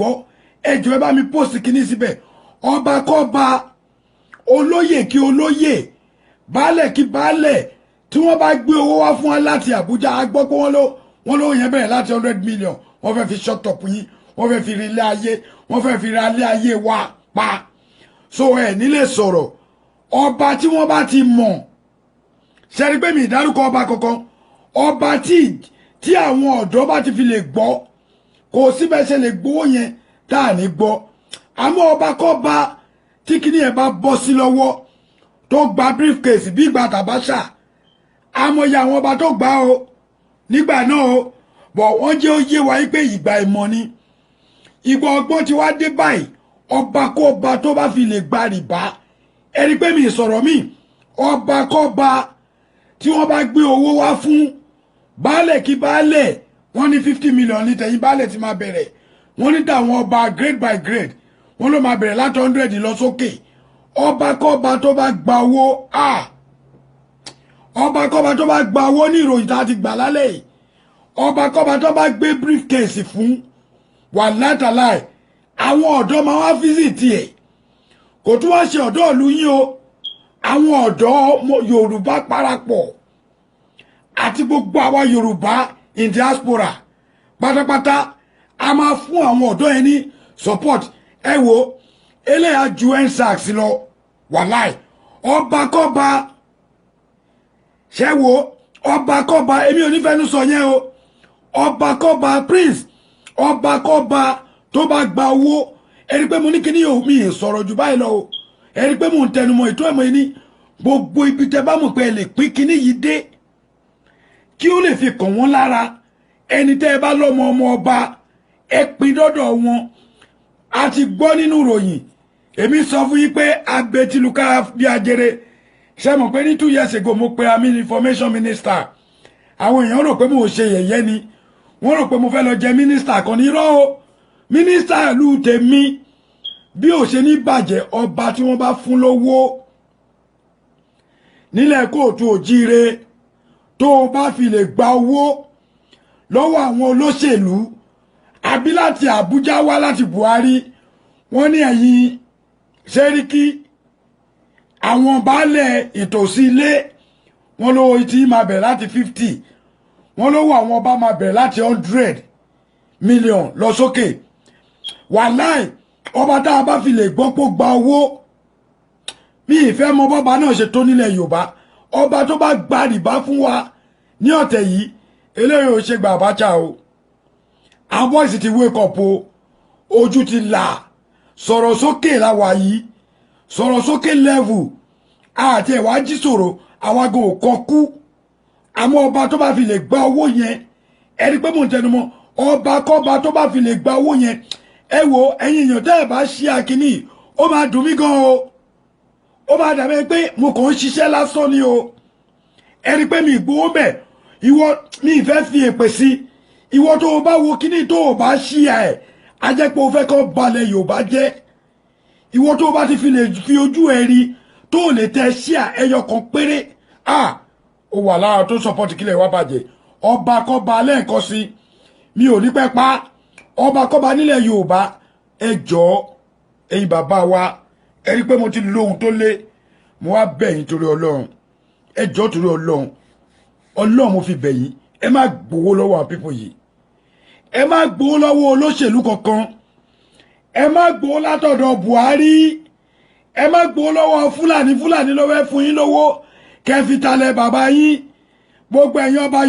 gbọ́ ẹjọ́ ẹ bá mi post kíní síbẹ̀ ọba kọ́ba olóyè kí olóyè baálẹ̀ kí baálẹ̀ tí wọ́n bá gbé owó wá fún wa láti Àbújá a gbọ́ pé wọ́n ló yẹn bẹ̀rẹ̀ láti 100 million wọ́n fẹ́ fi shut up yín wọ́n fẹ́ fi rilé ayé wọ́n fẹ́ fi ralé ayé wa pa so ẹ̀ nílé sọ̀rọ̀ ọba tí wọ́n bá ti mọ̀ ṣẹ́rí pé mi ìdárúkọ ọba kankan ọba tí àwọn ọ̀dọ́ bá ti fi lè gbọ́ kò síbẹ̀ ṣe lè gbowó yẹn tá à ní gbọ́ àmọ́ ọba kọ́ba tí kíní ẹ̀ bá bọ́ sí lọ́wọ́ tó gba briefcase bí ìgbà tàbáṣà àmọye àwọn ọba tó gbà o nígbà náà o bọ̀ wọ́n jẹ́ ó yé wa pé ìgbà ìmọ̀ ni ìgbà ọgbọ́n ti wá dé báyìí ọba kọ́ba tó bá fi lè gba rìbá ẹni pé mi sọ̀rọ̀ mi ọba kọ́ba tí wọ́n bá gbé owó wá fún baálẹ̀ kí baálẹ̀ wọ́n ní 50 million ní tẹ̀yìn baálẹ̀ ti máa bẹ̀rẹ̀ wọ́n ní tàwọn ọba grade by grade wọ́n ló máa bẹ̀rẹ̀ láti 100 lọ sókè ọba kọ́ba tó bá gba owó ọba kọ́ba tó bá gba owó ní ìròyìn tá a ti gbà lálẹ́ yìí ọba kọ́ba tó bá gbé briefcase fún wà látàláì àwọn ọ̀dọ́ máa wá fíìsìtì ẹ̀ kò tún wá ṣe ọ̀dọ́ ìlú yín o àwọn ọ̀dọ́ Yorùbá parapọ̀ àti gbogbo àwa Yorùbá in diaspora pátápátá a máa fún àwọn ọ̀dọ́ yẹn ní support ẹ wo eléyà ju NSAS lọ wàláì ọba kọ́ba ṣe wo ọba kọ́ba èmi ò ní fẹ́nu sọ yẹn o ọba kọ́ba prince ọba kọ́ba tó bá gba owó ẹni pé mo ní kíní yóò mi sọ̀rọ̀ jù báyìí lọ o ẹni pé mo ń tẹnumọ́ ètò ẹ̀mọ́ yìí ní gbogbo ibi tẹ bá mọ̀ pé ẹ lè pín kíní yìí dé kí ó lè fi kàn wọ́n lára ẹni tẹ́ ẹ bá lọ́mọ ọmọ ọba ẹ pín dọ́dọ̀ wọn a ti gbọ́ nínú ìròyìn èmi sọ fún yín pé abetilukára bí ajere ṣe mọ̀ pé ní 2 years ago mo pe àmì information minister àwọn èèyàn rò pé mo ṣe yẹ̀yẹ́ ni wọ́n rò pé mo fẹ́ lọ jẹ minister kan ní irọ́ o minister ìlú tèmi bí ò ṣe ní bàjẹ́ ọba tí wọ́n bá fún lówó nílẹ̀ kóòtù òjíire tó o bá fi lè gba owó lọ́wọ́ àwọn olóṣèlú àbí láti Àbújá wá láti Buhari wọ́n ní ẹ̀yin Sẹ́ríkì àwọn baálẹ̀ ìtòsí ilé wọ́n lówó tí máa bẹ̀rẹ̀ láti 50 wọ́n lówó àwọn ọba máa bẹ̀rẹ̀ láti 100 million lọ sókè wàláì ọba tá a bá fi lè gbọ́ pé gba owó mi ìfẹ́ mọ bọ́ba náà ṣe tó nílẹ̀ Yorùbá ọba tó bá gba rìbá fún wa ní ọ̀tẹ̀ yìí eléyìí ò ṣe gba Abacha o àwọn boys ti wake up o ojú ti là sọ̀rọ̀ sókè láwa yìí sọ̀rọ̀ sókè level àti ẹ̀wà jí sọ̀rọ̀ àwọn ago kan kú àmọ́ ọba tó bá fi lè gba owó yẹn ẹni pé mò ń tẹnumọ́ ọba kọ́ba tó bá fi lè gba owó yẹn ẹ wo ẹ̀yin èèyàn tẹ́ ẹ̀ bá ṣí akínní ó máa dùn mí gan o ó máa dàbẹ́ pé mo kàn ń ṣiṣẹ́ lásán ni o ẹni pé mi ìgbowó bẹ̀ ìwọ mi ìfẹ́ fi èpè sí ìwọ tó o bá wo kíní tó o bá ṣí ẹ̀ á jẹ́ pé o fẹ́ kọ́ balẹ̀ Yorùbá jẹ́ ìwọ tó o bá ti fi lè fi ojú ẹ rí tó o lè tẹ ṣí ẹyọ kan péré ó wà lára tó support kílẹ̀ wá bàjẹ́ ọba kọ́ba lẹ́ẹ̀kan sí mi ò ní pẹ́ pa ọba kọ́ba nílẹ̀ Yorùbá ẹ jọ̀ọ́ ẹ̀yin bàbá wa ẹ rí pé mo ti lóhun tó lé mo wá bẹ̀ yín torí Ọlọ́run ẹ jọ̀ọ́ torí Ọlọ́run mo fi bẹ̀ yín ẹ má gbowó lọ́wọ́ àwọn pípọ̀ yìí ẹ má gbowó lọ́wọ́ olóṣèlú kankan ẹ má gbowó látọ̀dọ̀ Buhari ẹ má gbowó lọ́wọ́ Fúlàní ló fẹ́ fún yín lówó kẹ́ fi talẹ̀ bàbá yín gbogbo ẹ̀yin ọba